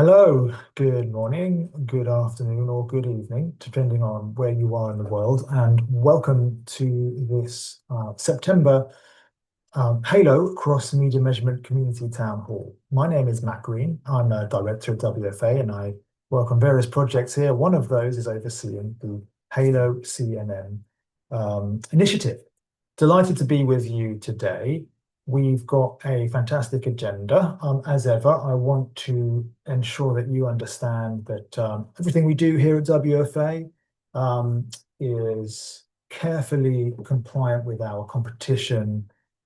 Hello, good morning, good afternoon, or good evening, depending on where you are in the world, and welcome to this September Halo Cross Media Measurement Community Town Hall. My name is Matt Green. I'm a director at WFA, and I work on various projects here. One of those is overseeing the Halo CNN initiative. Delighted to be with you today. We've got a fantastic agenda. As ever, I want to ensure that you understand that everything we do here at WFA is carefully compliant with our competition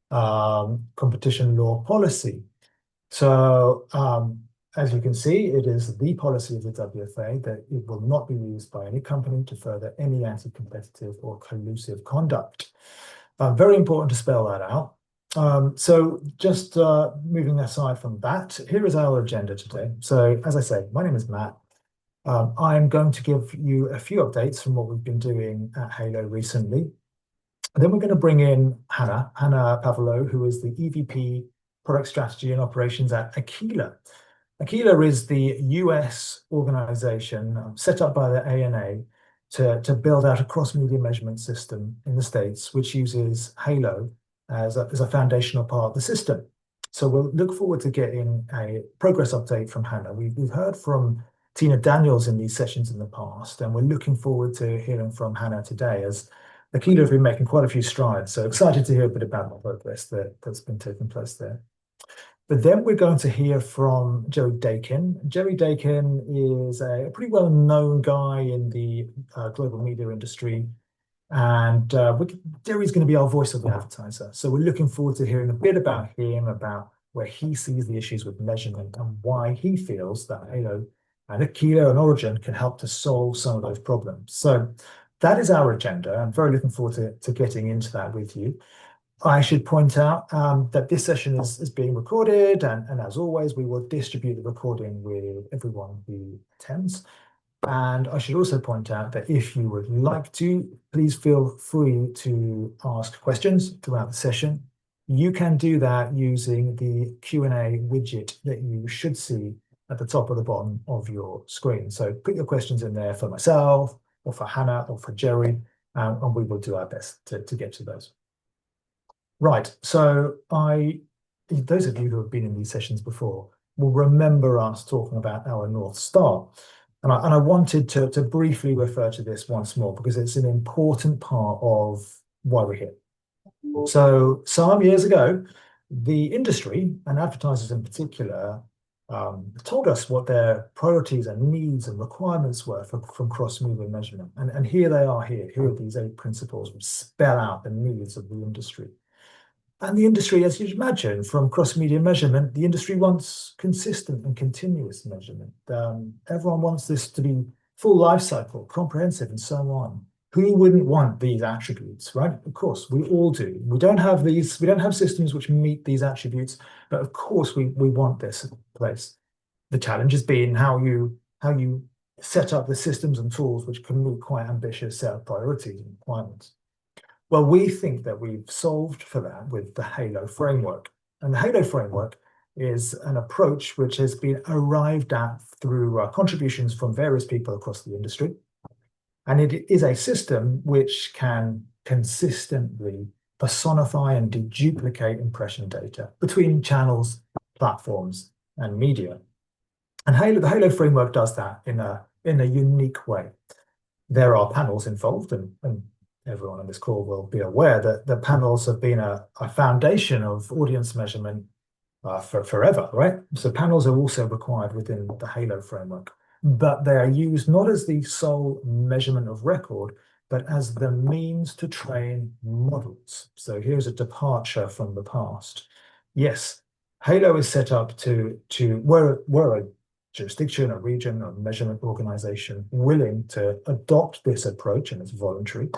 law policy. So, as you can see, it is the policy of the WFA that it will not be used by any company to further any anti-competitive or collusive conduct. Very important to spell that out. So just moving aside from that, here is our agenda today. So as I say, my name is Matt. I'm going to give you a few updates from what we've been doing at Halo recently. And then we're going to bring in Hannah Pavlou, who is the EVP Product Strategy and Operations at Aquila. Aquila is the US organization set up by the ANA to build out a cross-media measurement system in the States, which uses Halo as a foundational part of the system. So we'll look forward to getting a progress update from Hannah. We've heard from Tina Daniels in these sessions in the past, and we're looking forward to hearing from Hannah today, as Aquila have been making quite a few strides. So excited to hear a bit about the progress that's been taking place there. But then we're going to hear from Jerry Dakin. Jerry Dakin is a pretty well-known guy in the global media industry. And Jerry's going to be our voice of the advertiser. So we're looking forward to hearing a bit about him, about where he sees the issues with measurement and why he feels that Halo and Aquila and Origin can help to solve some of those problems. So that is our agenda. I'm very looking forward to getting into that with you. I should point out that this session is being recorded, and as always, we will distribute the recording with everyone who attends. And I should also point out that if you would like to, please feel free to ask questions throughout the session. You can do that using the Q&A widget that you should see at the top or the bottom of your screen. So put your questions in there for myself, or for Hannah, or for Jerry, and we will do our best to get to those. Right, so those of you who have been in these sessions before will remember us talking about our North Star. And I wanted to briefly refer to this once more because it's an important part of why we're here. So some years ago, the industry, and advertisers in particular, told us what their priorities and needs and requirements were from cross-media measurement. And here they are here. Here are these 8 principles which spell out the needs of the industry. And the industry, as you'd imagine, from cross-media measurement, the industry wants consistent and continuous measurement. Everyone wants this to be full life cycle, comprehensive, and so on. Who wouldn't want these attributes, right? Of course, we all do. We don't have systems which meet these attributes, but of course we want this in place. The challenge has been how you set up the systems and tools which can meet quite ambitious set of priorities and requirements. Well, we think that we've solved for that with the Halo framework. And the Halo framework is an approach which has been arrived at through contributions from various people across the industry. And it is a system which can consistently personify and deduplicate impression data between channels, platforms, and media. And the Halo framework does that in a unique way. There are panels involved, and everyone on this call will be aware that the panels have been a foundation of audience measurement for forever, right? So panels are also required within the Halo framework, but they are used not as the sole measurement of record, but as the means to train models. So here's a departure from the past. Yes, Halo is set up we're a jurisdiction, a region, a measurement organization willing to adopt this approach, and it's voluntary.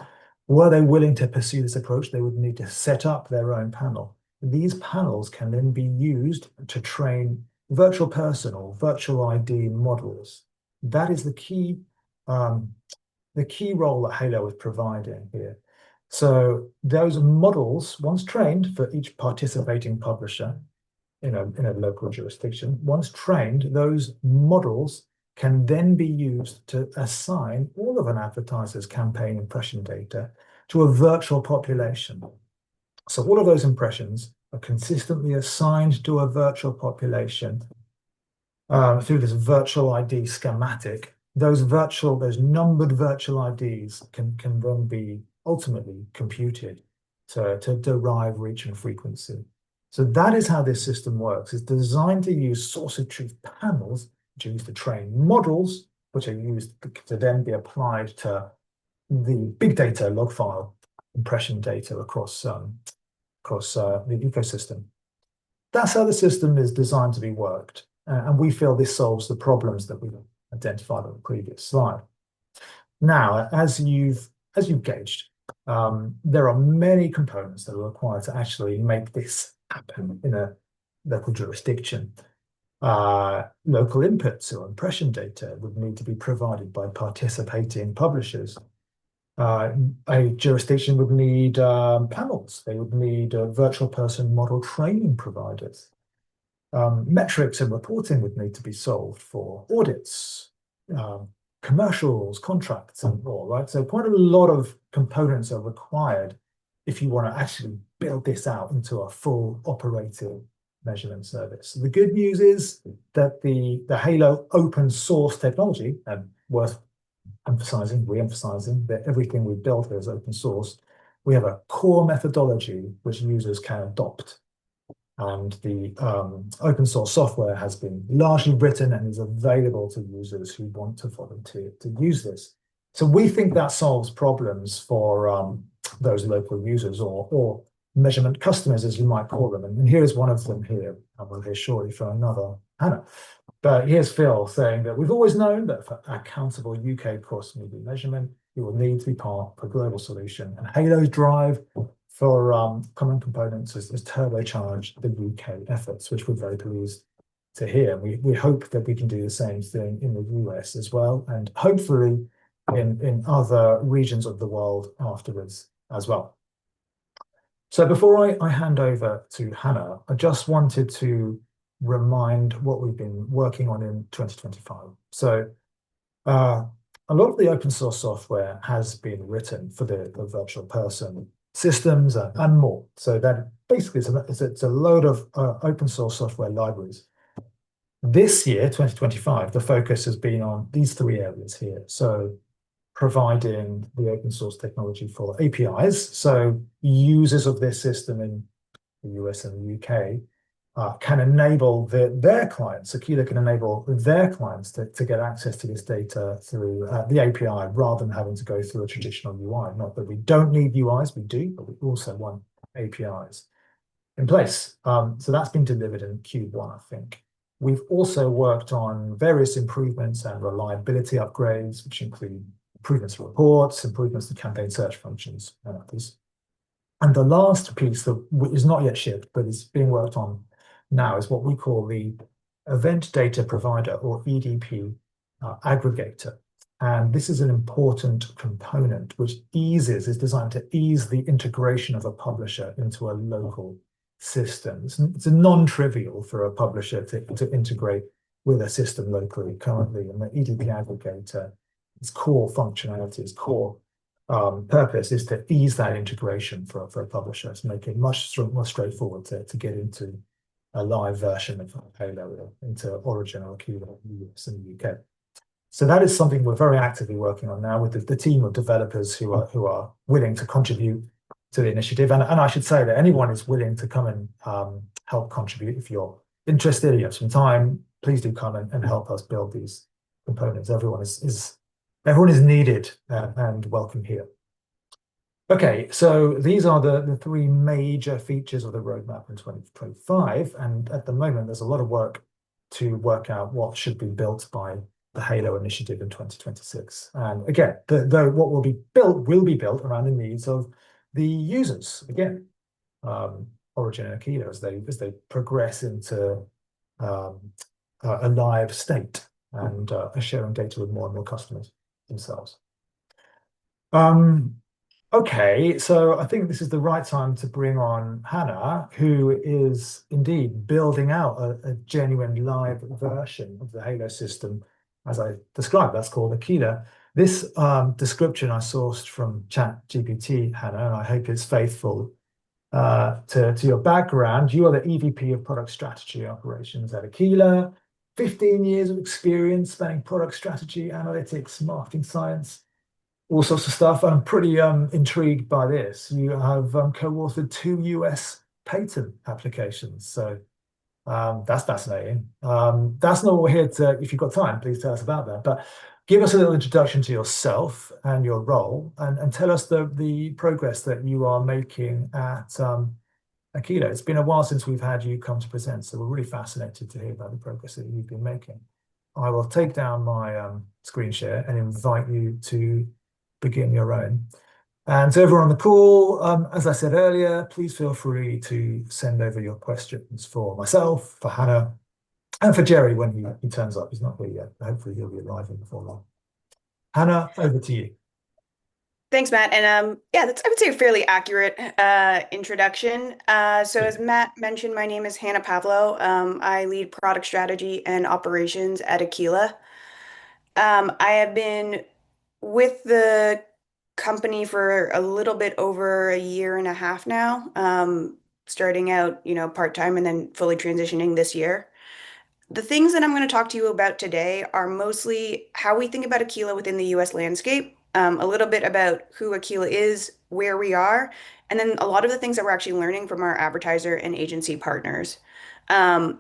Were they willing to pursue this approach, they would need to set up their own panel. These panels can then be used to train virtual person or virtual ID models. That is the key role that Halo is providing here. So those models, once trained for each participating publisher, in a local jurisdiction. Once trained, those models can then be used to assign all of an advertiser's campaign impression data to a virtual population. So all of those impressions are consistently assigned to a virtual population through this virtual ID schematic. Those numbered virtual IDs can then be ultimately computed to derive reach and frequency. So that is how this system works. It's designed to use source of truth panels, which are used to train models, which are used to then be applied to the big data log file impression data across the ecosystem. That's how the system is designed to be worked. And we feel this solves the problems that we identified on the previous slide. Now, as you've gauged, there are many components that are required to actually make this happen in a local jurisdiction. Local inputs or impression data would need to be provided by participating publishers. A jurisdiction would need panels. They would need virtual person model training providers. Metrics and reporting would need to be solved for audits, commercials, contracts, and more, right? So quite a lot of components are required if you want to actually build this out into a full operating measurement service. The good news is that the Halo open source technology, and worth re-emphasizing that everything we built here is open source. We have a core methodology which users can adopt. And the open source software has been largely written and is available to users who want to volunteer to use this. So we think that solves problems for those local users or measurement customers, as you might call them. And here's one of them here. And we'll hear shortly from another Hannah. But here's Phil saying that we've always known that for accountable UK cross-media measurement, you will need to be part of a global solution. And Halo's drive for common components has turbocharged the UK efforts, which we're very pleased to hear. We hope that we can do the same thing in the US as well, and hopefully in other regions of the world afterwards as well. So before I hand over to Hannah, I just wanted to remind what we've been working on in 2025. So a lot of the open source software has been written for the virtual person systems and more. So that basically it's a load of open source software libraries. This year, 2025, the focus has been on these three areas here. So providing the open source technology for APIs. So users of this system in the US and the UK can enable their clients, Aquila can enable their clients to get access to this data through the API rather than having to go through a traditional UI. Not that we don't need UIs, we do, but we also want APIs in place. So that's been delivered in Q1, I think. We've also worked on various improvements and reliability upgrades, which include improvements to reports, improvements to campaign search functions, and others. And the last piece that is not yet shipped, but is being worked on now, is what we call the Event Data Provider, or EDP aggregator. And this is an important component which is designed to ease the integration of a publisher into a local system. It's a non-trivial for a publisher to integrate with a system locally currently. And the EDP aggregator, its core functionality, its core purpose is to ease that integration for a publisher, to make it much more straightforward to get into a live version of Halo into Origin or Aquila in the US and the UK. So that is something we're very actively working on now with the team of developers who are willing to contribute to the initiative. And I should say that anyone is willing to come and help contribute. If you're interested, you have some time, please do come and help us build these components. Everyone is needed and welcome here. Okay, so these are the three major features of the roadmap in 2025. And at the moment, there's a lot of work to work out what should be built by the Halo initiative in 2026. And again, what will be built around the needs of the users. Again, Origin and Aquila as they progress into a live state and are sharing data with more and more customers themselves. Okay, so I think this is the right time to bring on Hannah, who is indeed building out a genuine live version of the Halo system, as I described. That's called Aquila. This description I sourced from ChatGPT, Hannah, and I hope it's faithful to your background. You are the EVP of Product Strategy Operations at Aquila, 15 years of experience spanning product strategy, analytics, marketing science, all sorts of stuff. I'm pretty intrigued by this. You have co-authored two US patent applications, so that's fascinating. That's not what we're here to. If you've got time, please tell us about that. But give us a little introduction to yourself and your role, and tell us the progress that you are making at Aquila. It's been a while since we've had you come to present, so we're really fascinated to hear about the progress that you've been making. I will take down my screen share and invite you to begin your own. And to everyone on the call, as I said earlier, please feel free to send over your questions for myself, for Hannah, and for Jerry when he turns up. He's not here yet. Hopefully he'll be arriving before long. Hannah, over to you. Thanks, Matt. And yeah, that's I would say a fairly accurate introduction. So Yeah. as Matt mentioned, my name is Hannah Pavlo. I lead product strategy and operations at Aquila. I have been with the company for a little bit over a year and a half now, starting out, part-time and then fully transitioning this year. The things that I'm going to talk to you about today are mostly how we think about Aquila within the US landscape, a little bit about who Aquila is, where we are, and then a lot of the things that we're actually learning from our advertiser and agency partners. Um,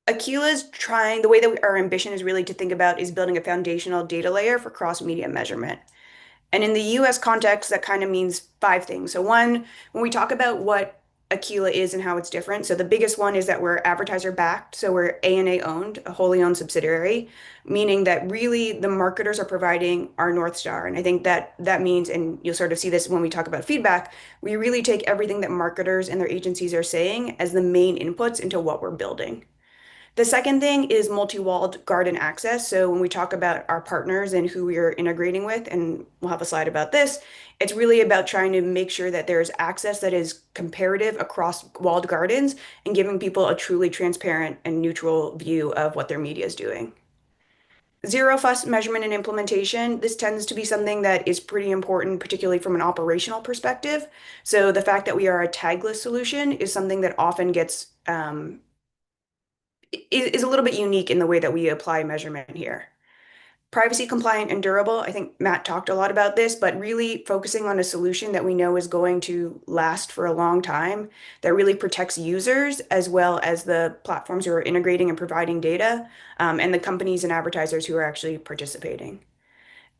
Aquila's trying, the way that our ambition is really to think about is building a foundational data layer for cross-media measurement. And in the US context, that kind of means five things. So, one, when we talk about what Aquila is and how it's different, so the biggest one is that we're advertiser backed. So, we're A&A owned, a wholly owned subsidiary, meaning that really the marketers are providing our North Star. And I think that means, and you'll sort of see this when we talk about feedback, we really take everything that marketers and their agencies are saying as the main inputs into what we're building. The second thing is multi-walled garden access. So when we talk about our partners and who we are integrating with, and we'll have a slide about this, it's really about trying to make sure that there's access that is comparative across walled gardens and giving people a truly transparent and neutral view of what their media is doing. Zero fuss measurement and implementation. This tends to be something that is pretty important, particularly from an operational perspective. So the fact that we are a tagless solution is something that often gets is a little bit unique in the way that we apply measurement here. Privacy compliant and durable. I think Matt talked a lot about this, but really focusing on a solution that we know is going to last for a long time, that really protects users as well as the platforms who are integrating and providing data, and the companies and advertisers who are actually participating.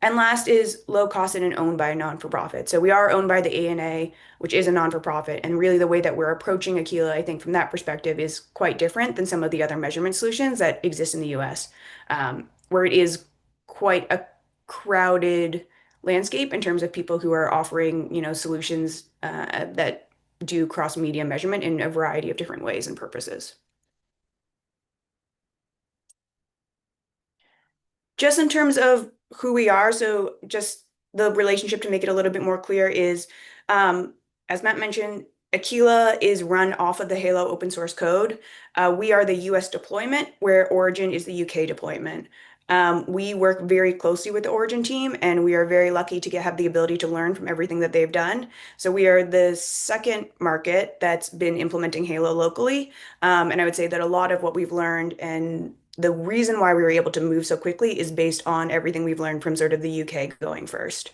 And last is low cost and owned by a non-for-profit. So we are owned by the ANA, which is a non-for-profit. And really the way that we're approaching Aquila, I think from that perspective, is quite different than some of the other measurement solutions that exist in the US, where it is quite a crowded landscape in terms of people who are offering, solutions that do cross-media measurement in a variety of different ways and purposes. Just in terms of who we are, so just the relationship to make it a little bit more clear is, as Matt mentioned, Aquila is run off of the Halo open source code. We are the US deployment, where Origin is the UK deployment. We work very closely with the Origin team, and we are very lucky to have the ability to learn from everything that they've done. So we are the second market that's been implementing Halo locally. And I would say that a lot of what we've learned and the reason why we were able to move so quickly is based on everything we've learned from sort of the UK going first.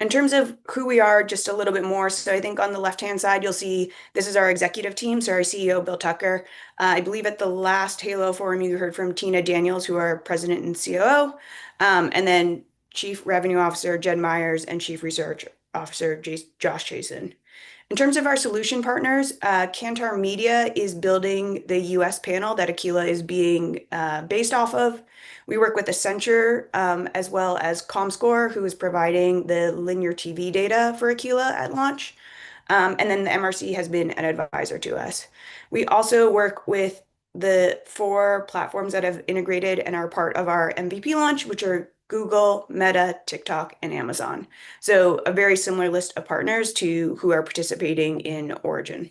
In terms of who we are, just a little bit more. So I think on the left-hand side, you'll see this is our executive team. So our CEO, Bill Tucker. I believe at the last Halo Forum, you heard from Tina Daniels, who are president and COO, and then Chief Revenue Officer, Jed Myers, and Chief Research Officer, Josh Chasen. In terms of our solution partners, Kantar Media is building the US panel that Aquila is being based off of. We work with Accenture as well as Comscore, who is providing the linear TV data for Aquila at launch. And then the MRC has been an advisor to us. We also work with the four platforms that have integrated and are part of our MVP launch, which are Google, Meta, TikTok, and Amazon. So a very similar list of partners to who are participating in Origin.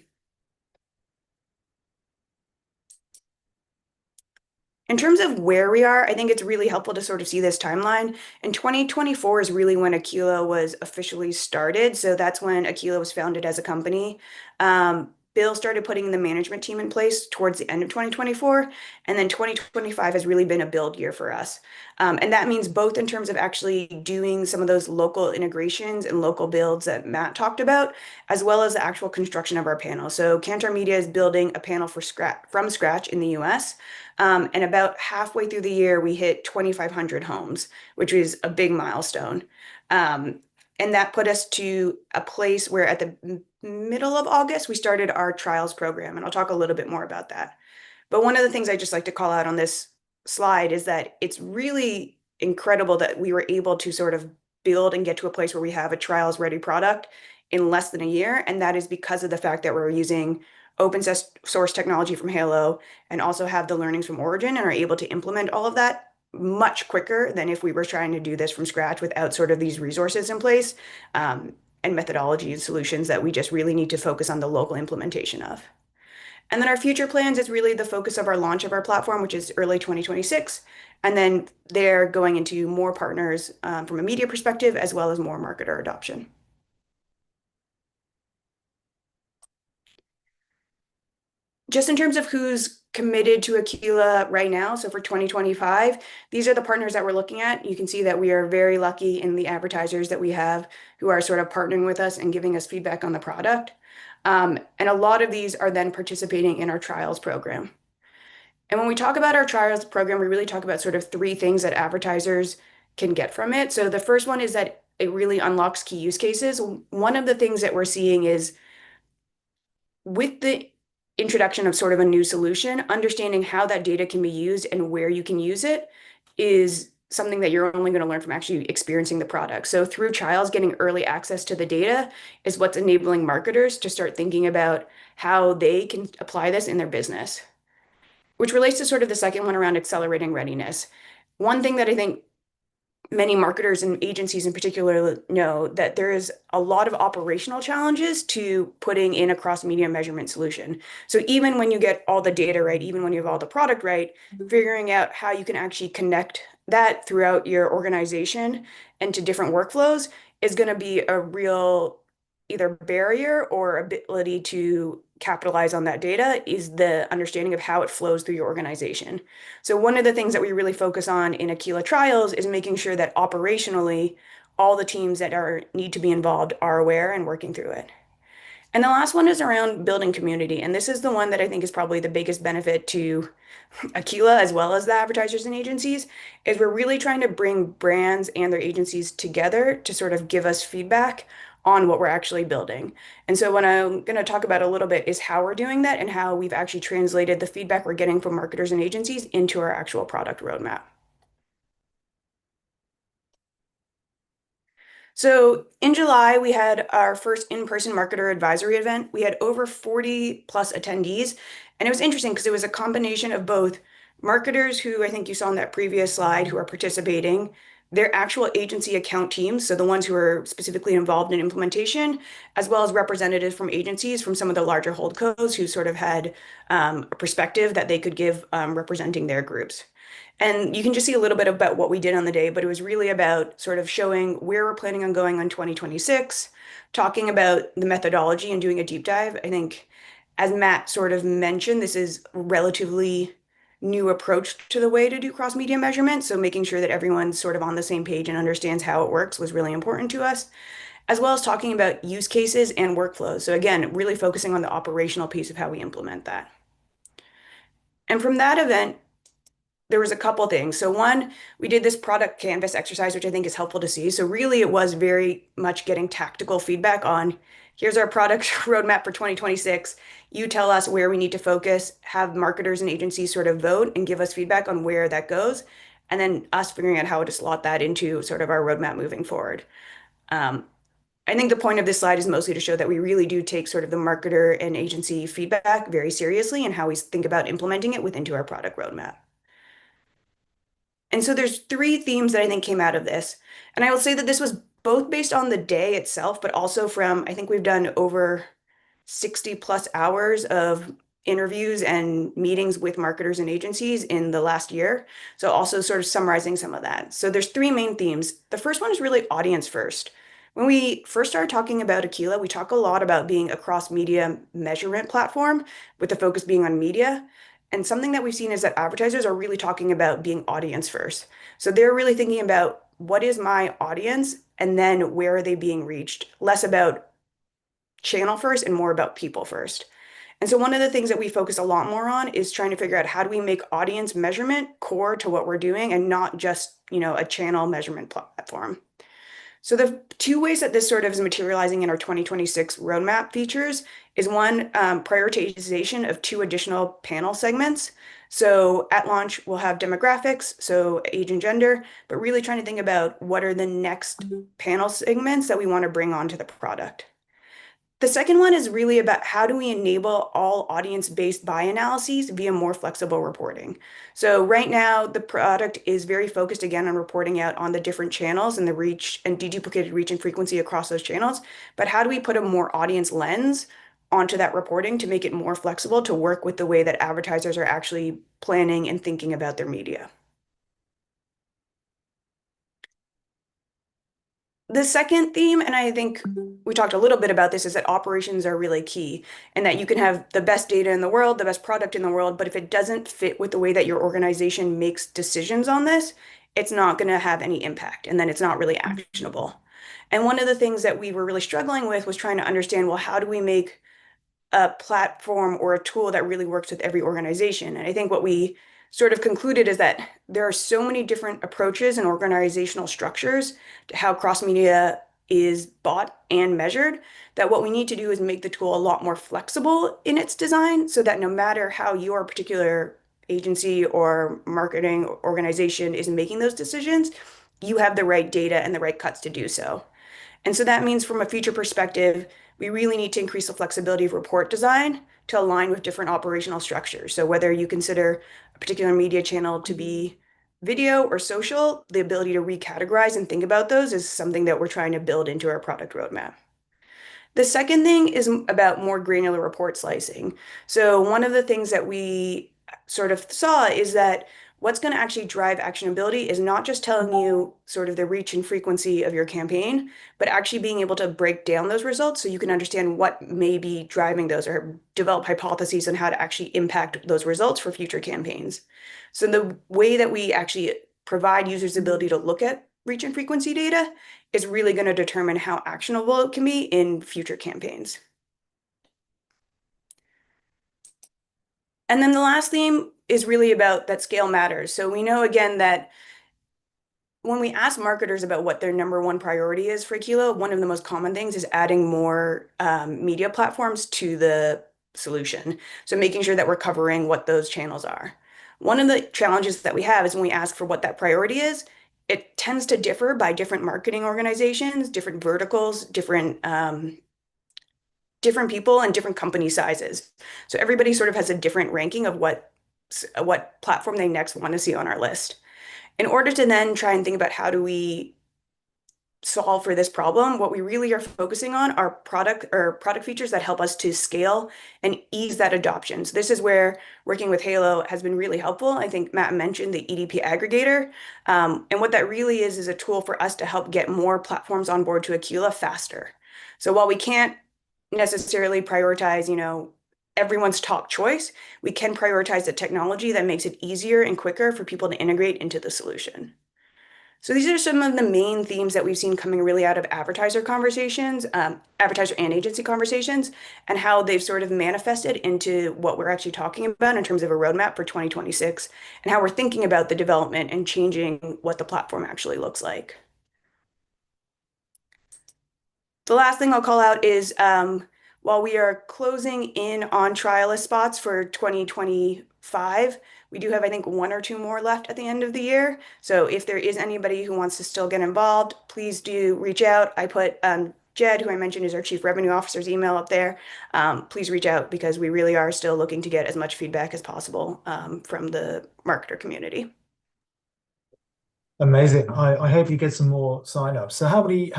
In terms of where we are, I think it's really helpful to sort of see this timeline. In 2024 is really when Aquila was officially started. So that's when Aquila was founded as a company. Bill started putting the management team in place towards the end of 2024. And then 2025 has really been a build year for us. And that means both in terms of actually doing some of those local integrations and local builds that Matt talked about, as well as the actual construction of our panel. So Kantar Media is building a panel from scratch in the US. And about halfway through the year, we hit 2,500 homes, which was a big milestone. And that put us to a place where at the middle of August, we started our trials program. And I'll talk a little bit more about that. But one of the things I just like to call out on this slide is that it's really incredible that we were able to sort of build and get to a place where we have a trials ready product in less than a year. And that is because of the fact that we're using open source technology from Halo and also have the learnings from Origin and are able to implement all of that much quicker than if we were trying to do this from scratch without sort of these resources in place, and methodology and solutions that we just really need to focus on the local implementation of. And then our future plans is really the focus of our launch of our platform, which is early 2026. And then they're going into more partners from a media perspective, as well as more marketer adoption. Just in terms of who's committed to Aquila right now, so for 2025, these are the partners that we're looking at. You can see that we are very lucky in the advertisers that we have who are sort of partnering with us and giving us feedback on the product. And a lot of these are then participating in our trials program. And when we talk about our trials program, we really talk about sort of three things that advertisers can get from it. So the first one is that it really unlocks key use cases. One of the things that we're seeing is with the introduction of sort of a new solution, understanding how that data can be used and where you can use it is something that you're only going to learn from actually experiencing the product. So through trials, getting early access to the data is what's enabling marketers to start thinking about how they can apply this in their business, which relates to sort of the second one around accelerating readiness. One thing that I think many marketers and agencies in particular know that there is a lot of operational challenges to putting in a cross-media measurement solution. So even when you get all the data right, even when you have all the product right, figuring out how you can actually connect that throughout your organization and to different workflows is going to be a real either barrier or ability to capitalize on that data is the understanding of how it flows through your organization. So one of the things that we really focus on in Aquila trials is making sure that operationally all the teams that need to be involved are aware and working through it. And the last one is around building community. And this is the one that I think is probably the biggest benefit to Aquila as well as the advertisers and agencies is we're really trying to bring brands and their agencies together to sort of give us feedback on what we're actually building. And so what I'm going to talk about a little bit is how we're doing that and how we've actually translated the feedback we're getting from marketers and agencies into our actual product roadmap. So in July, we had our first in-person marketer advisory event. We had over 40 plus attendees. And it was interesting because it was a combination of both marketers who I think you saw in that previous slide who are participating, their actual agency account teams, so the ones who are specifically involved in implementation, as well as representatives from agencies from some of the larger holdcos who sort of had a perspective that they could give representing their groups. And you can just see a little bit about what we did on the day, but it was really about sort of showing where we're planning on going on 2026, talking about the methodology and doing a deep dive. I think, as Matt sort of mentioned, this is a relatively new approach to the way to do cross-media measurement. So making sure that everyone's sort of on the same page and understands how it works was really important to us, as well as talking about use cases and workflows. So again, really focusing on the operational piece of how we implement that. And from that event, there was a couple things. So one, we did this product canvas exercise, which I think is helpful to see. So really it was very much getting tactical feedback on here's our product roadmap for 2026. You tell us where we need to focus, have marketers and agencies sort of vote and give us feedback on where that goes. And then us figuring out how to slot that into sort of our roadmap moving forward. I think the point of this slide is mostly to show that we really do take sort of the marketer and agency feedback very seriously and how we think about implementing it within our product roadmap. And so there's three themes that I think came out of this. And I will say that this was both based on the day itself, but also from, I think we've done over 60 plus hours of interviews and meetings with marketers and agencies in the last year. So also sort of summarizing some of that. So there's three main themes. The first one is really audience first. When we first started talking about Aquila, we talk a lot about being a cross media measurement platform with the focus being on media. And something that we've seen is that advertisers are really talking about being audience first. So they're really thinking about what is my audience and then where are they being reached, less about channel first and more about people first. And so one of the things that we focus a lot more on is trying to figure out how do we make audience measurement core to what we're doing and not just, a channel measurement platform. So the two ways that this sort of is materializing in our 2026 roadmap features is one, prioritization of two additional panel segments. So at launch, we'll have demographics, so age and gender, but really trying to think about what are the next panel segments that we want to bring onto the product. The second one is really about how do we enable all audience-based buy analyses via more flexible reporting. So right now, the product is very focused again on reporting out on the different channels and the reach and deduplicated reach and frequency across those channels. But how do we put a more audience lens onto that reporting to make it more flexible to work with the way that advertisers are actually planning and thinking about their media? The second theme, and I think we talked a little bit about this, is that operations are really key and that you can have the best data in the world, the best product in the world, but if it doesn't fit with the way that your organization makes decisions on this, it's not going to have any impact and then it's not really actionable. And one of the things that we were really struggling with was trying to understand, well, how do we make a platform or a tool that really works with every organization? And I think what we sort of concluded is that there are so many different approaches and organizational structures to how cross media is bought and measured, that what we need to do is make the tool a lot more flexible in its design so that no matter how your particular agency or marketing organization is making those decisions, you have the right data and the right cuts to do so. And so that means from a future perspective, we really need to increase the flexibility of report design to align with different operational structures. So whether you consider a particular media channel to be video or social, the ability to recategorize and think about those is something that we're trying to build into our product roadmap. The second thing is about more granular report slicing. So one of the things that we sort of saw is that what's going to actually drive actionability is not just telling you sort of the reach and frequency of your campaign, but actually being able to break down those results so you can understand what may be driving those or develop hypotheses on how to actually impact those results for future campaigns. So the way that we actually provide users the ability to look at reach and frequency data is really going to determine how actionable it can be in future campaigns. And then the last theme is really about that scale matters. So we know again that when we ask marketers about what their number one priority is for Aquila, one of the most common things is adding more media platforms to the solution. So making sure that we're covering what those channels are. One of the challenges that we have is when we ask for what that priority is, it tends to differ by different marketing organizations, different verticals, different people and different company sizes. So everybody sort of has a different ranking of what platform they next want to see on our list. In order to then try and think about how do we solve for this problem, what we really are focusing on are product features that help us to scale and ease that adoption. So this is where working with Halo has been really helpful. I think Matt mentioned the EDP aggregator. And what that really is a tool for us to help get more platforms on board to Aquila faster. So while we can't necessarily prioritize, everyone's top choice, we can prioritize the technology that makes it easier and quicker for people to integrate into the solution. So these are some of the main themes that we've seen coming really out of advertiser conversations, advertiser and agency conversations, and how they've sort of manifested into what we're actually talking about in terms of a roadmap for 2026, and how we're thinking about the development and changing what the platform actually looks like. The last thing I'll call out is while we are closing in on trialist spots for 2025, we do have, I think, one or two more left at the end of the year. So if there is anybody who wants to still get involved, please do reach out. I put Jed, who I mentioned is our Chief Revenue Officer's email up there. Please reach out because we really are still looking to get as much feedback as possible from the marketer community. Amazing. I hope you get some more sign-ups. So how many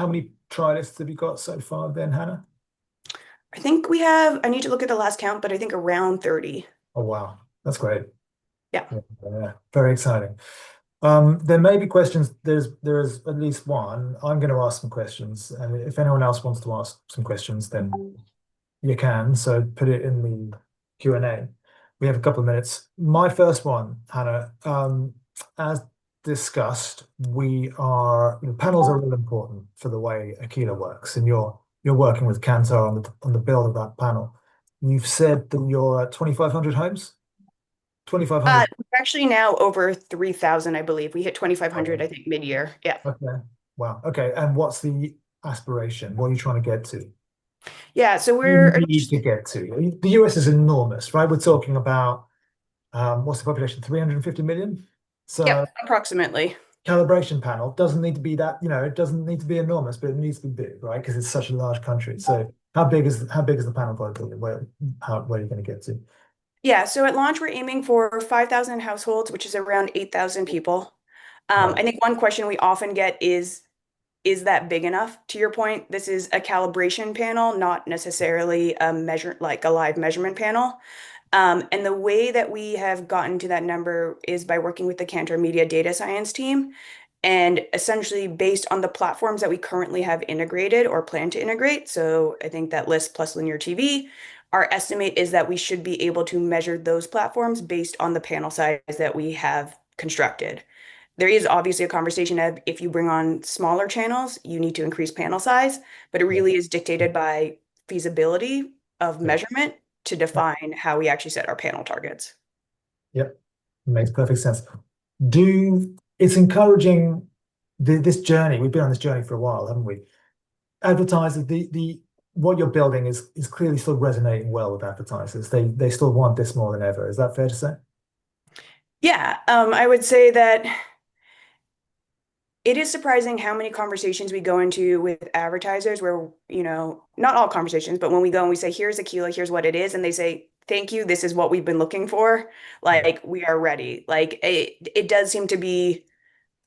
trialists have you got so far then, Hannah? I think we have, I need to look at the last count, but I think around 30. Oh wow, that's great. Yeah. Yeah, yeah, very exciting. There may be questions. There is at least one. I'm going to ask some questions, and if anyone else wants to ask some questions, then you can. So put it in the Q&A. We have a couple of minutes. My first one, Hannah, as discussed, panels are really important for the way Aquila works, and you're working with Kantar on the build of that panel. You've said that you're at 2,500 homes, 2,500. We're actually now over 3,000, I believe. We hit 2,500, I think, mid-year. Yeah. Okay. Wow. Okay. And what's the aspiration? What are you trying to get to? Yeah. So You we're need to get to. The US is enormous, right? We're talking about what's the population? 350 million. So yep, approximately. calibration panel doesn't need to be that, it doesn't need to be enormous, but it needs to be big, right? Because it's such a large country. So how big is the panel going to be? Where are you going to get to? Yeah. So at launch, we're aiming for 5,000 households, which is around 8,000 people. Right. I think one question we often get is that big enough? To your point, this is a calibration panel, not necessarily a measure like a live measurement panel. And the way that we have gotten to that number is by working with the Kantar Media data science team. And essentially, based on the platforms that we currently have integrated or plan to integrate, so I think that list plus linear TV, our estimate is that we should be able to measure those platforms based on the panel size that we have constructed. There is obviously a conversation of if you bring on smaller channels, you need to increase panel size, but it Yeah. really is dictated by feasibility of Yeah. measurement to define how we actually set our panel targets. Yep. Makes perfect sense. It's encouraging this journey. We've been on this journey for a while, haven't we? Advertisers, the what you're building is clearly still resonating well with advertisers. They still want this more than ever. Is that fair to say? Yeah, I would say that it is surprising how many conversations we go into with advertisers where, not all conversations, but when we go and we say, here's Aquila, here's what it is, and they say, thank you, this is what we've been looking for. Yeah. Like, we are ready. Like, it does seem to be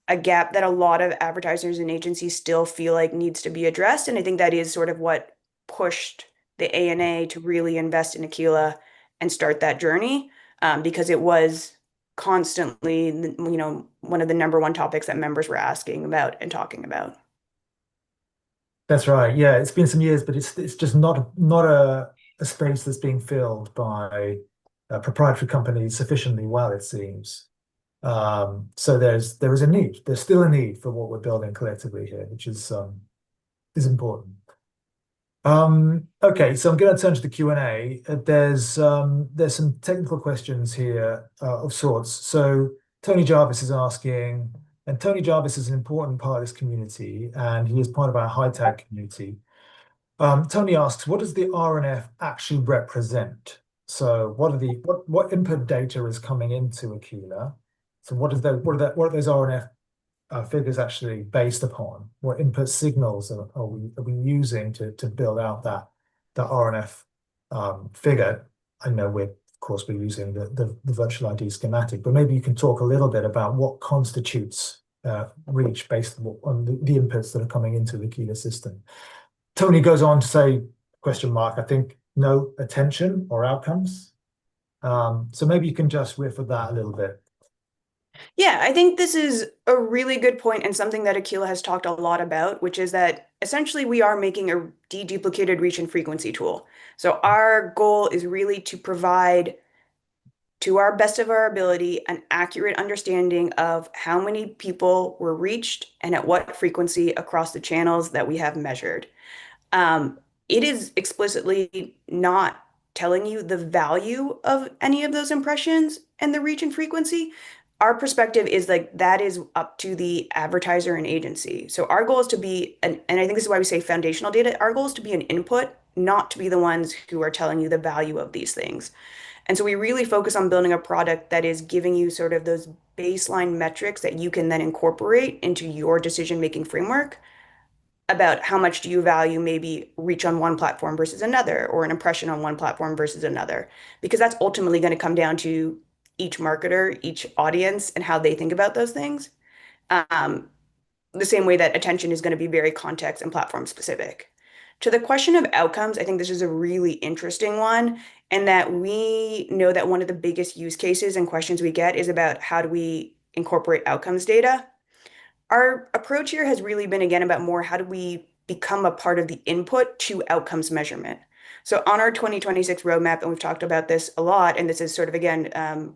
a gap that a lot of advertisers and agencies still feel like needs to be addressed. And I think that is sort of what pushed the ANA to really invest in Aquila and start that journey, because it was constantly, one of the number one topics that members were asking about and talking about. That's right. Yeah, it's been some years, but it's just not a space that's being filled by proprietary companies sufficiently well, it seems. So there is a need. There's still a need for what we're building collectively here, which is important. Okay, so I'm going to turn to the Q&A. There's some technical questions here of sorts. So Tony Jarvis is asking, and Tony Jarvis is an important part of this community, and he is part of our high-tag community. Tony asks, what does the RNF actually represent? So what input data is coming into Aquila? So what are those RNF figures actually based upon? What input signals are we using to build out that RNF figure? I know of course we're using the virtual ID schematic, but maybe you can talk a little bit about what constitutes reach based on the inputs that are coming into the Aquila system. Tony goes on to say, question mark, I think no attention or outcomes. So maybe you can just riff with that a little bit. Yeah, I think this is a really good point and something that Aquila has talked a lot about, which is that essentially we are making a deduplicated reach and frequency tool. So our goal is really to provide, to our best of our ability, an accurate understanding of how many people were reached and at what frequency across the channels that we have measured. Um, it is explicitly not telling you the value of any of those impressions and the reach and frequency. Our perspective is like that is up to the advertiser and agency. So our goal is to be, and I think this is why we say foundational data, our goal is to be an input, not to be the ones who are telling you the value of these things. And so we really focus on building a product that is giving you sort of those baseline metrics that you can then incorporate into your decision-making framework about how much do you value maybe reach on one platform versus another, or an impression on one platform versus another, because that's ultimately going to come down to each marketer, each audience, and how they think about those things. Um, the same way that attention is going to be very context and platform specific. To the question of outcomes, I think this is a really interesting one, and that we know that one of the biggest use cases and questions we get is about how do we incorporate outcomes data. Our approach here has really been again about more how do we become a part of the input to outcomes measurement. So on our 2026 roadmap, and we've talked about this a lot, and this is sort of again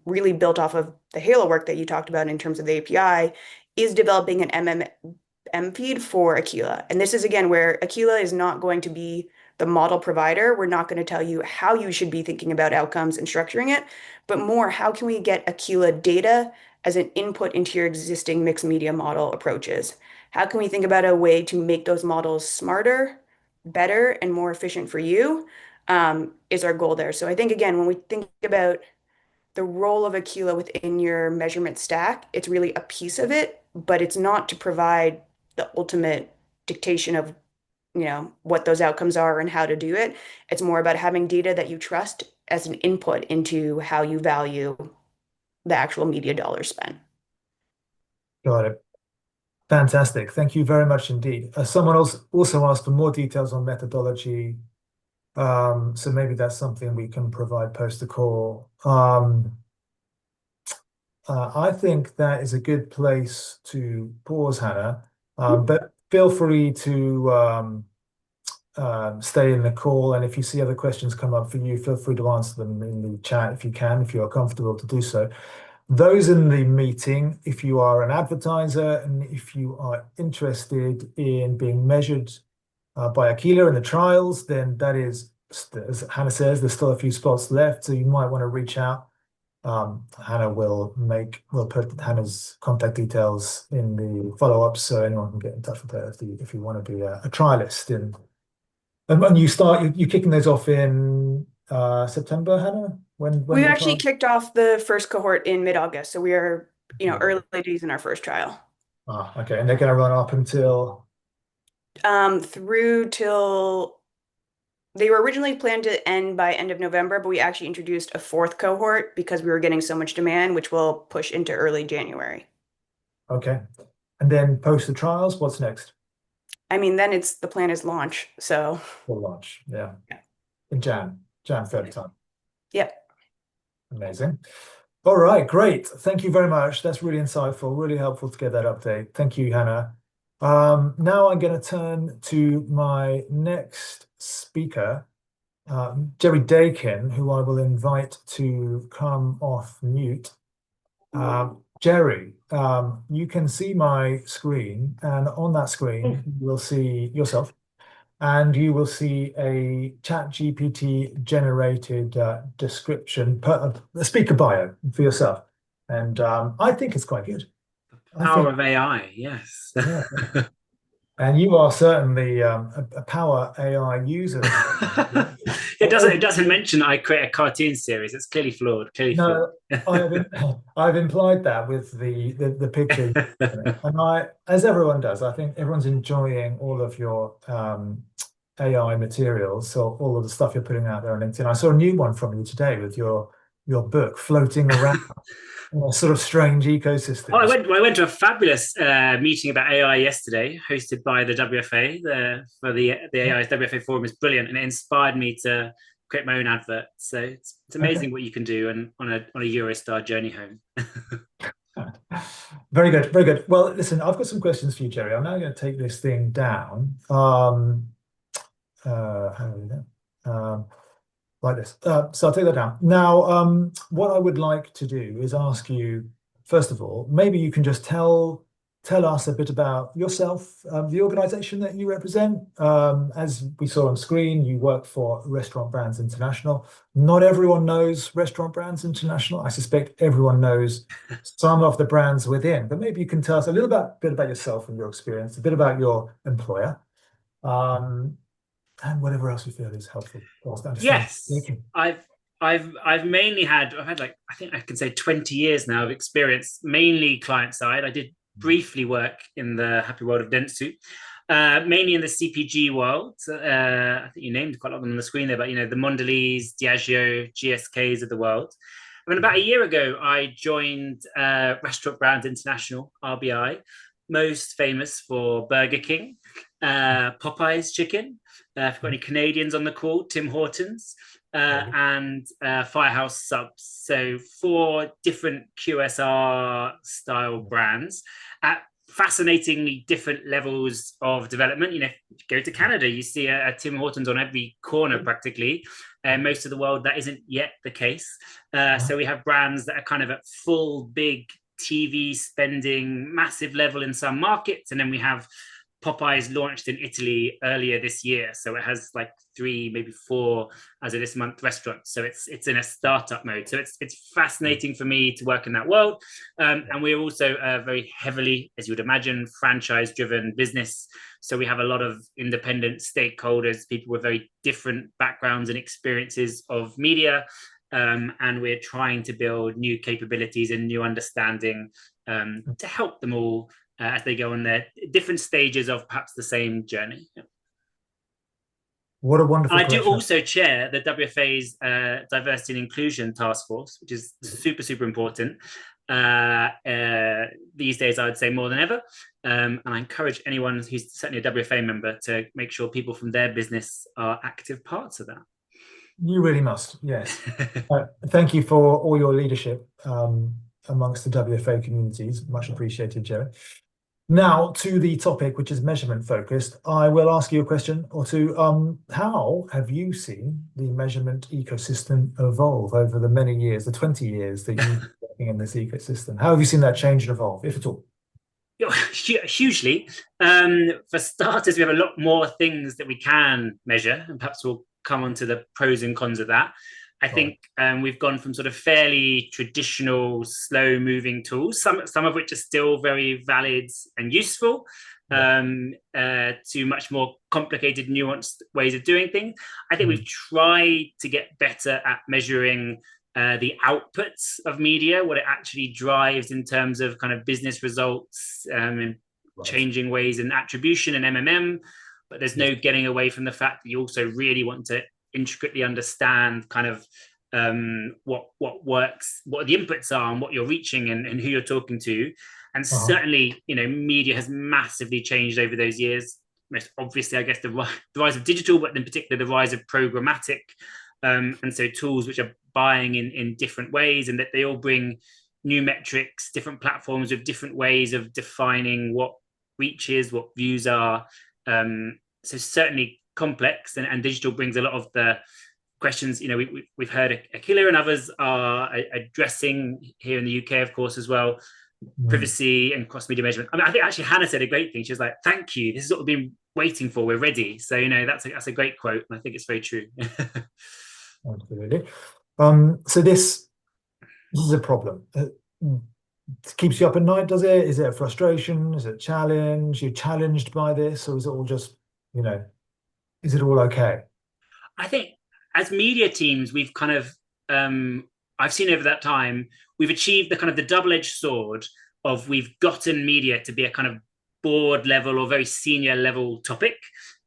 really built off of the Halo work that you talked about in terms of the API, is developing an MM feed for Aquila. And this is again where Aquila is not going to be the model provider. We're not going to tell you how you should be thinking about outcomes and structuring it, but more how can we get Aquila data as an input into your existing mixed media model approaches? How can we think about a way to make those models smarter, better, and more efficient for you? Is our goal there. So I think again, when we think about the role of Aquila within your measurement stack, it's really a piece of it, but it's not to provide the ultimate dictation of, what those outcomes are and how to do it. It's more about having data that you trust as an input into how you value the actual media dollar spent. Got it. Fantastic. Thank you very much indeed. Someone else also asked for more details on methodology. So maybe that's something we can provide post the call. I think that is a good place to pause, Hannah. But feel free to stay in the call, and if you see other questions come up for you, feel free to answer them in the chat if you can, if you are comfortable to do so. Those in the meeting, if you are an advertiser and if you are interested in being measured by Aquila in the trials, then that is, as Hannah says, there's still a few spots left, so you might want to reach out. Hannah will put Hannah's contact details in the follow-up, so anyone can get in touch with her if you want to be a trialist. And when you're kicking those off in September, Hannah? When We the actually trial? kicked off the first cohort in mid-August, so we are, early days in our first trial. Okay, and they're going to run up until Through till they were originally planned to end by end of November, but we actually introduced a fourth cohort because we were getting so much demand, which will push into early January. okay, and then post the trials. What's next? I mean, then the plan is launch. So Full launch, yeah, yeah. in Feb time. Yep. Amazing. All right, great. Thank you very much. That's really insightful, really helpful to get that update. Thank you, Hannah. Now I'm going to turn to my next speaker, Jerry Dakin, who I will invite to come off mute. Jerry, you can see my screen, and on that screen, you will see yourself, and you will see a ChatGPT generated description, a speaker bio for yourself. And I think it's quite good. Power of AI, yes. Yeah. And you are certainly a power AI user. It doesn't mention I create a cartoon series. It's clearly flawed. No, I've implied that with the picture. And as everyone does, I think everyone's enjoying all of your AI materials, so all of the stuff you're putting out there on LinkedIn. I saw a new one from you today with your book floating around in a sort of strange ecosystem. Oh, I went to a fabulous meeting about AI yesterday, hosted by the WFA. For the AI WFA forum is brilliant, and it inspired me to create my own advert. So it's amazing what you can do on a Eurostar journey home. Very good, very good. Well, listen, I've got some questions for you, Jerry. I'm now going to take this thing down. How do we do that? Like this. So I'll take that down. Now, what I would like to do is ask you, first of all, maybe you can just tell us a bit about yourself, the organization that you represent. As we saw on screen, you work for Restaurant Brands International. Not everyone knows Restaurant Brands International. I suspect everyone knows some of the brands within, but maybe you can tell us a little bit about yourself and your experience, a bit about your employer. And whatever else you feel is helpful. Yes, I've mainly had like, I think I can say 20 years now of experience, mainly client side. I did briefly work in the happy world of Dentsu, mainly in the CPG world. I think you named quite a lot of them on the screen there, but the Mondelez, Diageo, GSKs of the world. I mean, about a year ago, I joined Restaurant Brands International, RBI, most famous for Burger King, Popeye's chicken. If you've got any Canadians on the call, Tim Hortons, and Firehouse Subs. So 4 different QSR style brands at fascinatingly different levels of development. You know, if you go to Canada, you see a Tim Hortons on every corner practically. Most of the world, that isn't yet the case. So we have brands that are kind of at full big TV spending, massive level in some markets, and then we have Popeyes launched in Italy earlier this year, so it has like 3, maybe 4 as of this month restaurants. So it's in a startup mode. So it's fascinating for me to work in that world, and we're also very heavily, as you would imagine, franchise-driven business. So we have a lot of independent stakeholders, people with very different backgrounds and experiences of media, and we're trying to build new capabilities and new understanding to help them all as they go on their different stages of perhaps the same journey. What a wonderful I do also chair the WFA's Diversity and Inclusion Task Force, which is super, super important. These days, I would say more than ever. And I encourage anyone who's certainly a WFA member to make sure people from their business are active parts of that. You really must, yes. Thank you for all your leadership amongst the WFA communities. Much appreciated, Jerry. Now to the topic, which is measurement focused. I will ask you a question or two. How have you seen the measurement ecosystem evolve over the many years, the 20 years that you've been working in this ecosystem? How have you seen that change and evolve, if at all? Hugely. For starters, we have a lot more things that we can measure, and perhaps we'll come on to the pros and cons of that. I think we've gone from sort of fairly traditional, slow-moving tools, some of which are still very valid and useful, to much more complicated, nuanced ways of doing things. I think we've tried to get better at measuring the outputs of media, what it actually drives in terms of kind of business results, and changing ways in attribution and MMM. But there's no getting away from the fact that you also really want to intricately understand kind of what works, what the inputs are, and what you're reaching, and who you're talking to. And certainly, you know, media has massively changed over those years. Most obviously, I guess, the rise of digital, but in particular the rise of programmatic, and so tools which are buying in different ways, and that they all bring new metrics, different platforms with different ways of defining what reach is, what views are. So certainly complex, and digital brings a lot of the questions, you know, we've heard Aquila and others are addressing here in the UK, of course, as well, privacy and cross-media measurement. I mean, I think actually Hannah said a great thing. She was like, thank you, this is what we've been waiting for, we're ready. So, you know, that's a great quote, and I think it's very true. Absolutely. So this is a problem. It keeps you up at night, does it? Is it a frustration? Is it a challenge? You're challenged by this, or is it all just, you know, is it all okay? I think as media teams, we've kind of, I've seen over that time, we've achieved the kind of the double-edged sword of we've gotten media to be a kind of board level or very senior level topic.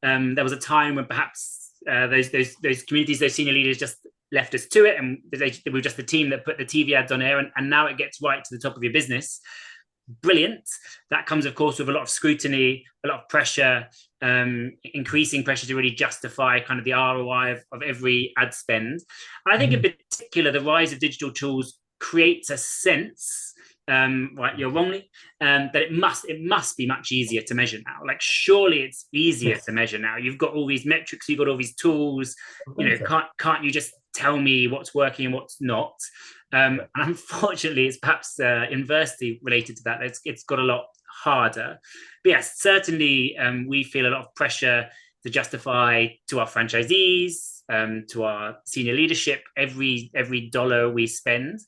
There was a time when perhaps those communities, those senior leaders just left us to it, and we were just the team that put the TV ads on air, and now it gets right to the top of your business. Brilliant. That comes, of course, with a lot of scrutiny, a lot of pressure, increasing pressure to really justify kind of the ROI of every ad spend. And I think in particular, the rise of digital tools creates a sense, you're wrongly, that it must be much easier to measure now. Like, surely it's easier to measure now. You've got all these metrics, you've got all these tools, you know, can't you just tell me what's working and what's not? And unfortunately, it's perhaps inversely related to that. It's got a lot harder. But yes, certainly we feel a lot of pressure to justify to our franchisees, to our senior leadership, every dollar we spend,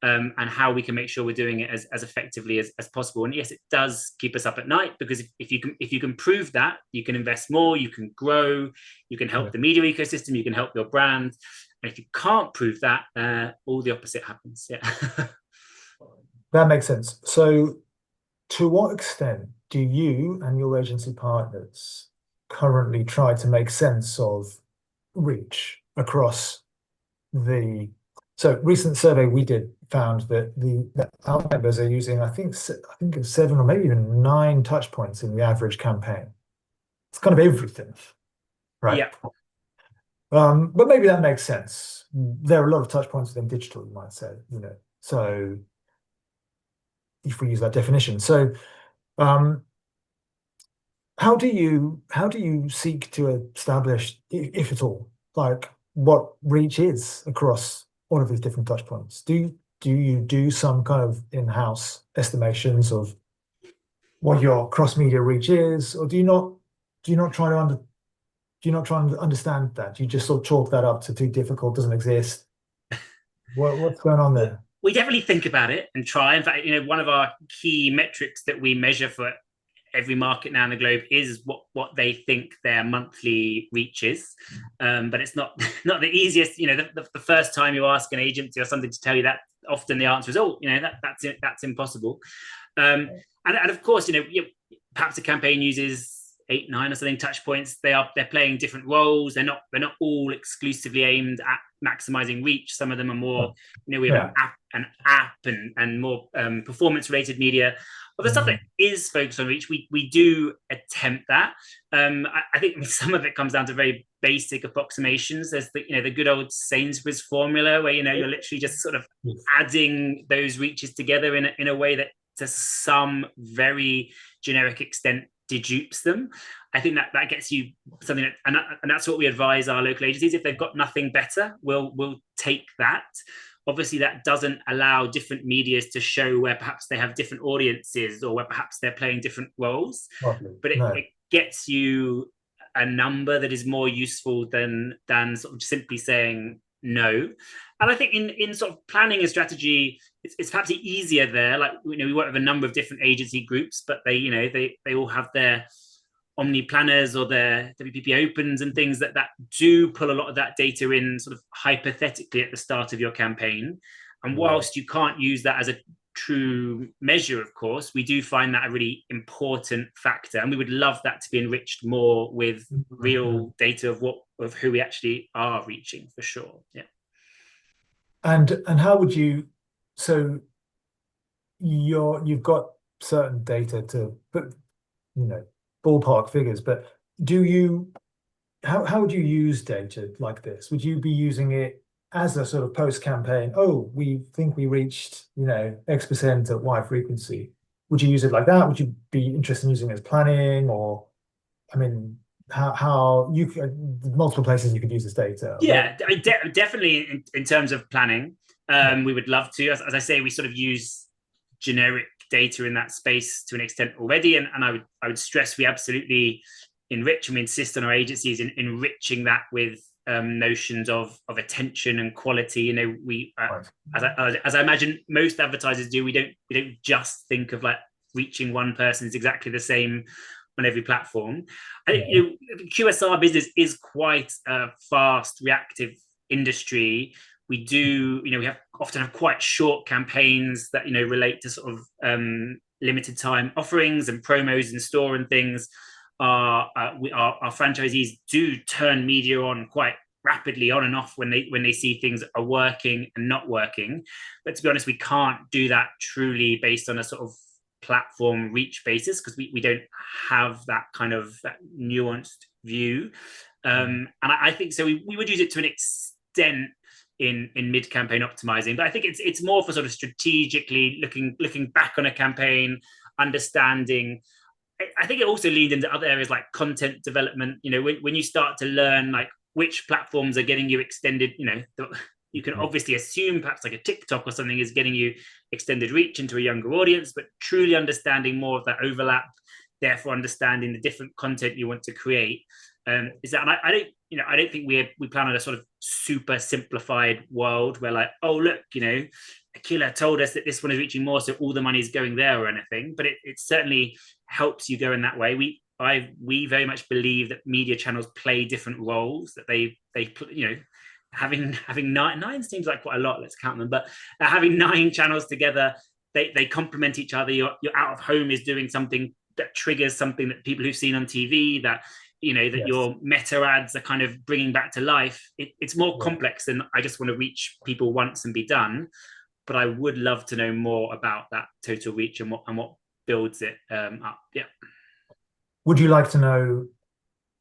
and how we can make sure we're doing it as effectively as possible. And yes, it does keep us up at night, because if you can prove that, you can invest more, you can grow, you can help the media ecosystem, you can help your brand. And if you can't prove that, all the opposite happens. Yeah. That makes sense. So to what extent do you and your agency partners currently try to make sense of reach across the So recent survey we did found that our members are using, I think it's 7 or maybe even 9 touch points in the average campaign. It's kind of everything, right? Yeah. But maybe that makes sense. There are a lot of touch points within digital, you might say, so if we use that definition. So how do you seek to establish, if at all, like what reach is across all of these different touch points? Do you do some kind of in-house estimations of what your cross-media reach is, or do you not try to understand that? You just sort of chalk that up to too difficult, doesn't exist? What's going on there? We definitely think about it and try. In fact, one of our key metrics that we measure for every market now in the globe is what they think their monthly reach is. But it's not the easiest. The first time you ask an agency or something to tell you that, often the answer is, that's impossible. And of course, perhaps a campaign uses 8, 9 or something touch points. They're playing different roles. They're not all exclusively aimed at maximizing reach. Some of them are more, we have an app and more performance related media. But the stuff that is focused on reach, we do attempt that. I think some of it comes down to very basic approximations. There's the good old Sainsbury's formula where you're literally just sort of adding those reaches together in a way that to some very generic extent dedupes them. I think that gets you something and that's what we advise our local agencies. If they've got nothing better, we'll take that. Obviously, that doesn't allow different medias to show where perhaps they have different audiences or where perhaps they're playing different roles. But it gets you a number that is more useful than sort of simply saying no. And I think in sort of planning a strategy, it's perhaps easier there. Like we work with a number of different agency groups, but they all have their Omni planners or their WPP opens and things that do pull a lot of that data in sort of hypothetically at the start of your campaign. And whilst you can't use that as a true measure, of course, we do find that a really important factor, and we would love that to be enriched more with real data of who we actually are reaching, for sure. Yeah. And how would you? So you've got certain data to put, ballpark figures, but how would you use data like this? Would you be using it as a sort of post-campaign? Oh, we think we reached, X% at Y frequency. Would you use it like that? Would you be interested in using it as planning, or, how you multiple places you could use this data? Yeah, definitely in terms of planning, we would love to. As I say, we sort of use generic data in that space to an extent already, and I would stress we absolutely enrich and we insist on our agencies in enriching that with notions of attention and quality. We as I imagine most advertisers do, we don't just think of like reaching one person is exactly the same on every platform. I think QSR business is quite a fast reactive industry. We do, we often have quite short campaigns that, relate to sort of limited time offerings and promos in store and things. Our franchisees do turn media on quite rapidly, on and off, when they see things are working and not working. But to be honest, we can't do that truly based on a sort of platform reach basis, because we don't have that kind of that nuanced view. And I think so we would use it to an extent in mid-campaign optimizing, but I think it's more for sort of strategically looking back on a campaign, understanding. I think it also leads into other areas like content development. When you start to learn like which platforms are getting you extended, you can obviously assume perhaps like a TikTok or something is getting you extended reach into a younger audience, but truly understanding more of that overlap, therefore understanding the different content you want to create. Is that, and I don't think we plan on a sort of super simplified world where like, oh look, Aquila told us that this one is reaching more, so all the money is going there or anything. But it certainly helps you go in that way. We very much believe that media channels play different roles, that they having 9 seems like quite a lot. Let's count them, but having 9 channels together, they complement each other. Your out of home is doing something that triggers something that people who've seen on TV, that you know, that Yes. your meta ads are kind of bringing back to life. It's more Yeah. complex than I just want to reach people once and be done. But I would love to know more about that total reach and what builds it up. Yeah. Would you like to know?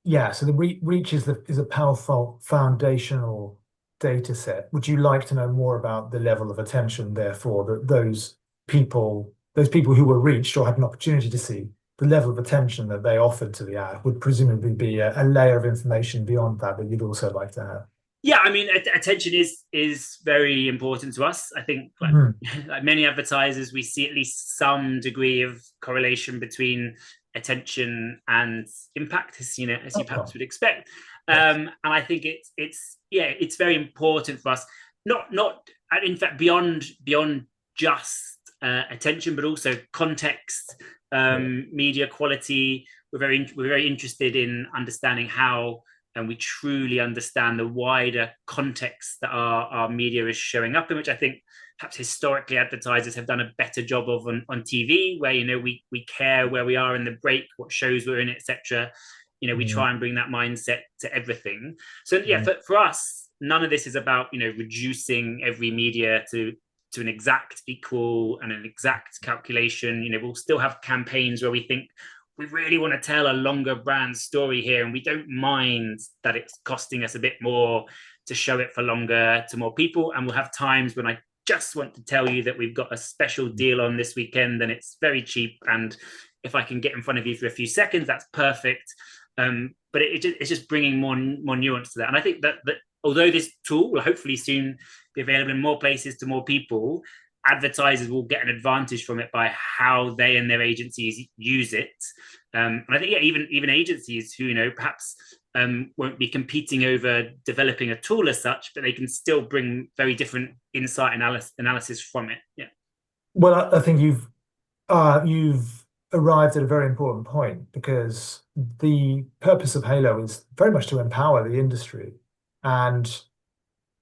Yeah, so the reach is a powerful foundational data set. Would you like to know more about the level of attention, therefore, that those people who were reached or had an opportunity to see, the level of attention that they offered to the ad would presumably be a layer of information beyond that you'd also like to have? Yeah, I mean, attention is very important to us. I think, like many advertisers, we see at least some degree of correlation between attention and impact, as you perhaps would expect. Yes. And I think it's very important for us, not in fact beyond just attention, but also context, media quality. We're very interested in understanding how. And we truly understand the wider context that our media is showing up in, which I think perhaps historically advertisers have done a better job of on TV, where, you know, we care where we are in the break, what shows we're in, etc. You know, we try and bring that mindset to everything. So yeah, for us, none of this is about, you know, reducing every media to an exact equal and an exact calculation. You know, we'll still have campaigns where we think, we really want to tell a longer brand story here, and we don't mind that it's costing us a bit more to show it for longer to more people. And we'll have times when I just want to tell you that we've got a special deal on this weekend and it's very cheap, and if I can get in front of you for a few seconds, that's perfect. But it's just bringing more nuance to that. And I think that although this tool will hopefully soon be available in more places to more people, advertisers will get an advantage from it by how they and their agencies use it. And I think, yeah, even agencies who, you know, perhaps won't be competing over developing a tool as such, but they can still bring very different insight analysis from it. Yeah. Well, I think you've arrived at a very important point, because the purpose of Halo is very much to empower the industry. And,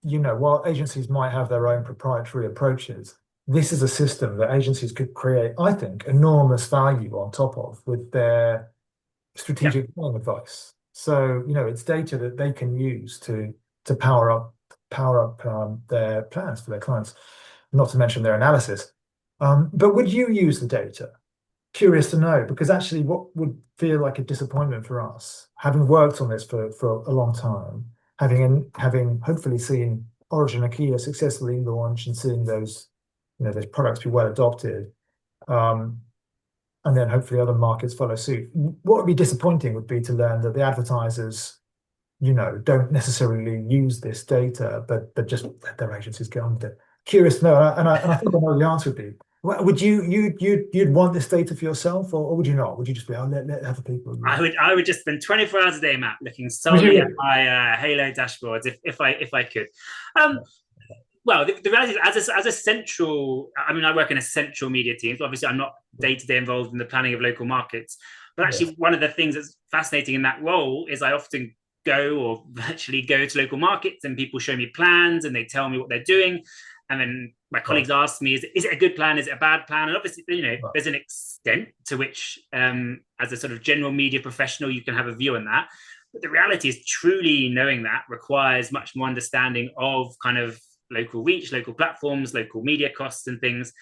you know, while agencies might have their own proprietary approaches, this is a system that agencies could create, I think, enormous value on top of with their strategic planning advice. So, you know, it's data that they can use to power up their plans for their clients, not to mention their analysis. But would you use the data? Curious to know, because actually what would feel like a disappointment for us, having worked on this for a long time, having hopefully seen Origin Aquila successfully launch and seeing those, you know, those products be well adopted, and then hopefully other markets follow suit. What would be disappointing would be to learn that the advertisers, you know, don't necessarily use this data, but just let their agencies get on with it. Curious to know, and I think I know the answer would be. Would you'd want this data for yourself, or would you not? Would you just be, let other people? I would just spend 24 hours a day, Matt, looking solely at my Halo dashboards if I could. Well, the reality is, as a central, I mean, I work in a central media team. So obviously, I'm not day-to-day involved in the planning of local markets. But actually, one of the things that's fascinating in that role is I often go or virtually go to local markets, and people show me plans and they tell me what they're doing. And then my colleagues ask me, is it a good plan? Is it a bad plan? And obviously, you know, there's an extent to which, as a sort of general media professional, you can have a view on that. But the reality is, truly knowing that requires much more understanding of kind of local reach, local platforms, local media costs and things.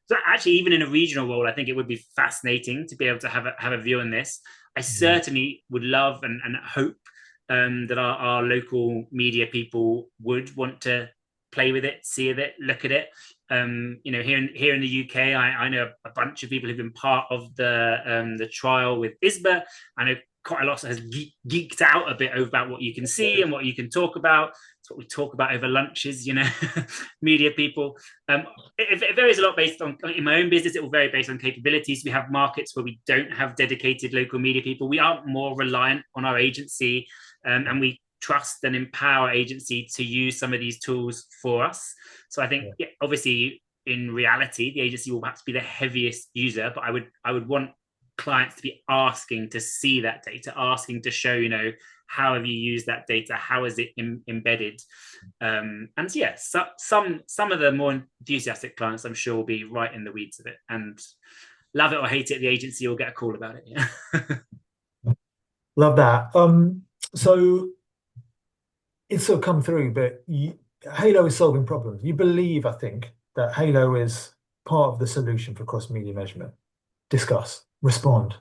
So actually, even in a regional role, I think it would be fascinating to be able to have a view on this. I certainly would love and hope that our local media people would want to play with it, see it, look at it. You know, here in the UK, I know a bunch of people who've been part of the trial with ISBA. I know quite a lot has geeked out a bit about what you can see and what you can talk about. It's what we talk about over lunches, you know, media people. It varies a lot based on, in my own business, it will vary based on capabilities. We have markets where we don't have dedicated local media people. We are more reliant on our agency, and we trust and empower agency to use some of these tools for us. So I think, obviously, in reality, the agency will perhaps be the heaviest user, but I would want clients to be asking to see that data, asking to show, you know, how have you used that data? How is it embedded? And yeah, some of the more enthusiastic clients, I'm sure, will be right in the weeds of it and love it or hate it. The agency will get a call about it. Yeah. Love that. So it's sort of come through, but Halo is solving problems. You believe, I think, that Halo is part of the solution for cross-media measurement. Discuss, respond.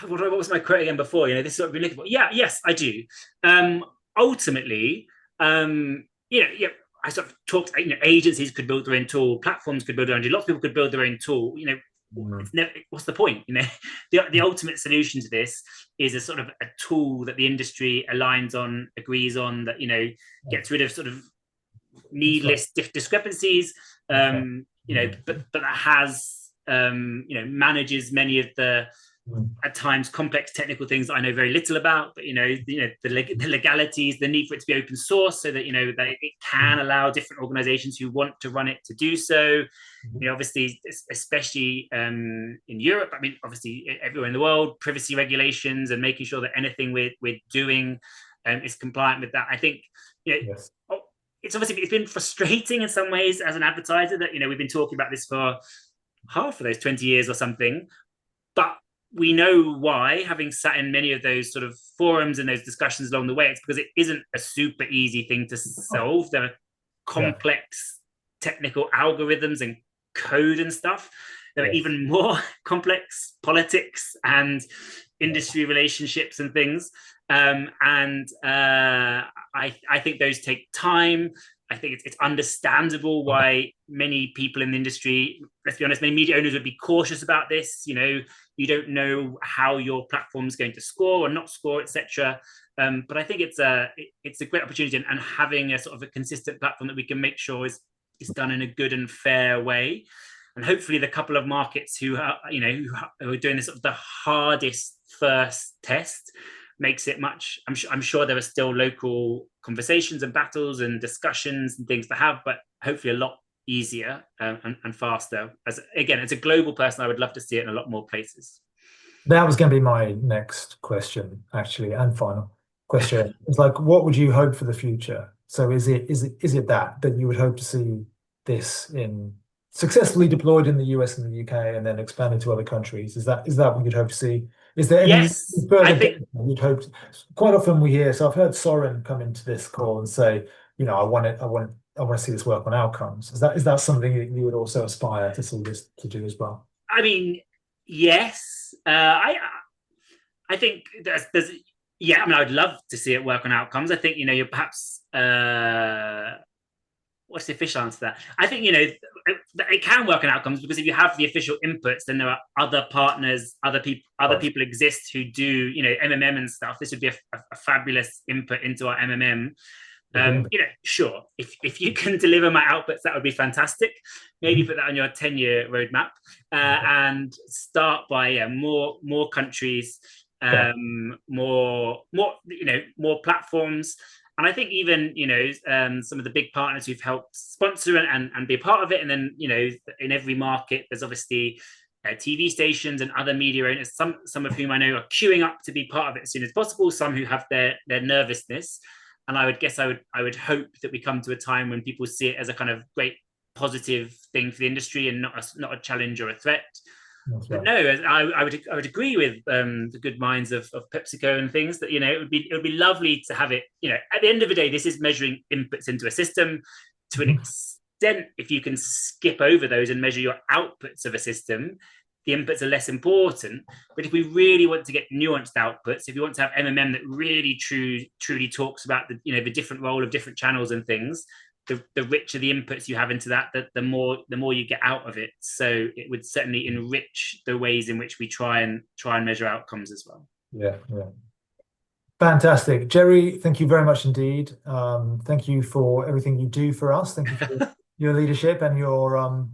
What was my quote again before? This is what we're looking for. Yeah, yes, I do. Ultimately, yeah, I sort of talked. Agencies could build their own tool, platforms could build their own tool, lots of people could build their own tool. It's never, what's the point? The ultimate solution to this is a sort of a tool that the industry aligns on, agrees on, that gets rid of sort of needless discrepancies. But that has manages many of the at times complex technical things that I know very little about, but the legalities, the need for it to be open source, so that that it can allow different organizations who want to run it to do so. Obviously, especially in Europe, I mean, obviously everywhere in the world, privacy regulations and making sure that anything we're doing is compliant with that. I think yes. It's been frustrating in some ways as an advertiser that we've been talking about this for half of those 20 years or something, but we know why, having sat in many of those sort of forums and those discussions along the way. It's because it isn't a super easy thing to solve. There are complex technical algorithms and code and stuff. There are even more complex politics and industry relationships and things. I think those take time. I think it's understandable why many people in the industry, let's be honest, many media owners would be cautious about this. You don't know how your platform's going to score or not score, etc. But I think it's a great opportunity, and having a sort of a consistent platform that we can make sure is done in a good and fair way. And hopefully the couple of markets who are doing this sort of the hardest first test makes it much. I'm sure there are still local conversations and battles and discussions and things to have, but hopefully a lot easier and faster. As a global person, I would love to see it in a lot more places. That was going to be my next question, actually, and final question. It's like, what would you hope for the future? So is it that you would hope to see this successfully deployed in the US and the UK and then expanded to other countries? Is that what you'd hope to see? Is there any further you'd hope to? Quite often we hear, so I've heard Soren come into this call and say, I want to see this work on outcomes. Is that something that you would also aspire to see this to do as well? I mean, yes. I think there's I mean, I'd love to see it work on outcomes. I think you're perhaps what's the official answer to that? I think it can work on outcomes, because if you have the official inputs, then there are other partners, other people exist who do MMM and stuff. This would be a fabulous input into our MMM. Sure, if you can deliver my outputs, that would be fantastic. Maybe put that on your 10-year roadmap, and start by more countries, more platforms. And I think even some of the big partners who've helped sponsor and be a part of it, and then in every market there's obviously TV stations and other media owners, some of whom I know are queuing up to be part of it as soon as possible, some who have their nervousness. And I would hope that we come to a time when people see it as a kind of great positive thing for the industry, and not a challenge or a threat. But no, I would agree with the good minds of PepsiCo and things, that it would be lovely to have it. At the end of the day, this is measuring inputs into a system. To an extent, if you can skip over those and measure your outputs of a system, the inputs are less important. But if we really want to get nuanced outputs, if you want to have MMM that really truly talks about the different role of different channels and things, the richer the inputs you have into that, the more you get out of it. So it would certainly enrich the ways in which we try and measure outcomes as well. Yeah. Fantastic. Jerry, thank you very much indeed. Thank you for everything you do for us. Thank you for your leadership and your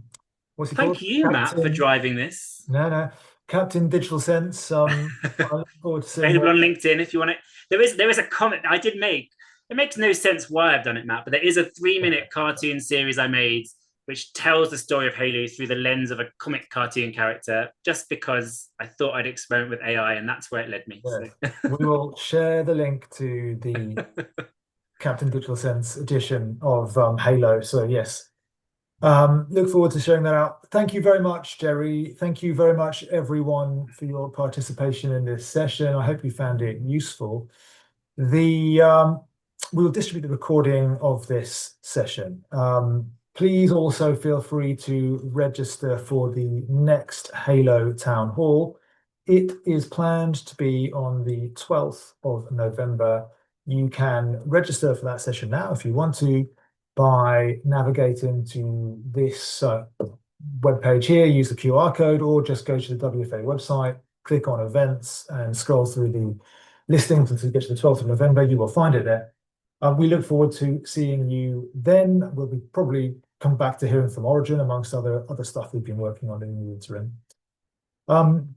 what's it called? Thank you, Matt, for driving this. No. Captain Digital Sense. I look forward to seeing available on LinkedIn if you want it. There is a comment I did make. It makes no sense why I've done it, Matt, but there is a 3-minute cartoon series I made which tells the story of Halo through the lens of a comic cartoon character, just because I thought I'd experiment with AI, and that's where it led me. Yeah. So. We will share the link to the Captain Digital Sense edition of Halo. So yes, Look forward to sharing that out. Thank you very much, Jerry. Thank you very much, everyone, for your participation in this session. I hope you found it useful. We will distribute the recording of this session. Please also feel free to register for the next Halo Town Hall. It is planned to be on the 12th of November. You can register for that session now if you want to by navigating to this webpage here, use the QR code, or just go to the WFA website, click on events and scroll through the listings until you get to the 12th of November. You will find it there. We look forward to seeing you then. We'll be probably come back to hearing from Origin amongst other stuff we've been working on in the interim.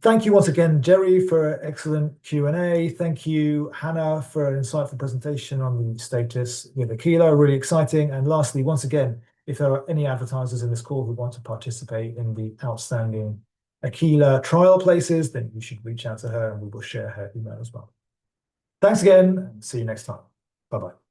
Thank you once again, Jerry, for excellent Q&A. Thank you, Hannah, for an insightful presentation on the status with Aquila, really exciting. And lastly, once again, if there are any advertisers in this call who want to participate in the outstanding Aquila trial places, then you should reach out to her and we will share her email as well. Thanks again, and see you next time. Bye-bye.